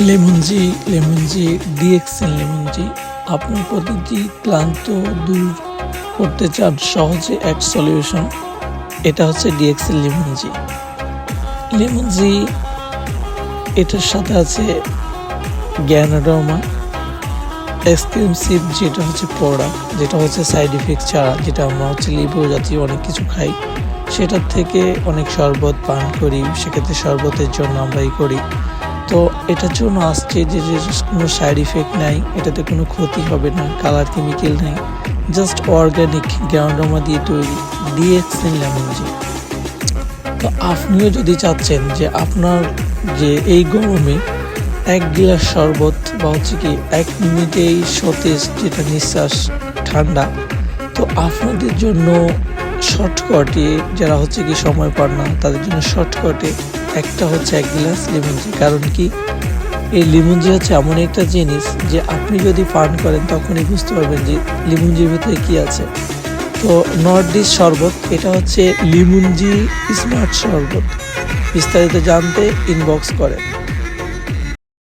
Lemon জি DXL lemon জি আপনার প্রতিটি ক্লান্ত দূর করতে চান সহজে এক সলিউশন। এটা হচ্ছে ডিএক্সএল লেমন জি এটার সাথে আছে গ্যানোডার্মা এক্সক্লুসিভ, যেটা হচ্ছে প্রোডাক্ট, যেটা হচ্ছে সাইড ইফেক্ট ছাড়া, যেটা আমরা হচ্ছে লেবু জাতীয় অনেক কিছু খাই সেটার থেকে অনেক শরবত পান করি, সেক্ষেত্রে শরবতের জন্য আমরা করি। তো এটার জন্য আসছে যে কোনো সাইড ইফেক্ট নাই, এটাতে কোনো ক্ষতি হবে না, কালার কেমিক্যাল নেই, জাস্ট অর্গানিক গ্রাউন্ডামা দিয়ে তৈরি ডিএক্সএল লেমন জি। তো আপনিও যদি চাচ্ছেন যে আপনার যে এই গরমে এক গ্লাস শরবত বা হচ্ছে কি 1 মিনিটেই সতেজ, যেটা নিঃশ্বাস ঠান্ডা, তো আপনাদের জন্য শর্টকাটে, যারা হচ্ছে কি সময় পান না তাদের জন্য শর্টকাটে একটা হচ্ছে 1 গ্লাস লেমন জি। কারণ কি, এই লেমন জি হচ্ছে এমন একটা জিনিস যে আপনি যদি পান করেন তখনই বুঝতে পারবেন যে লেমন জির ভিতরে কি আছে। তো নর্থ ইস্ট শরবত, এটা হচ্ছে লেমন জি স্মার্ট শরবত। বিস্তারিত জানতে ইনবক্স করেন।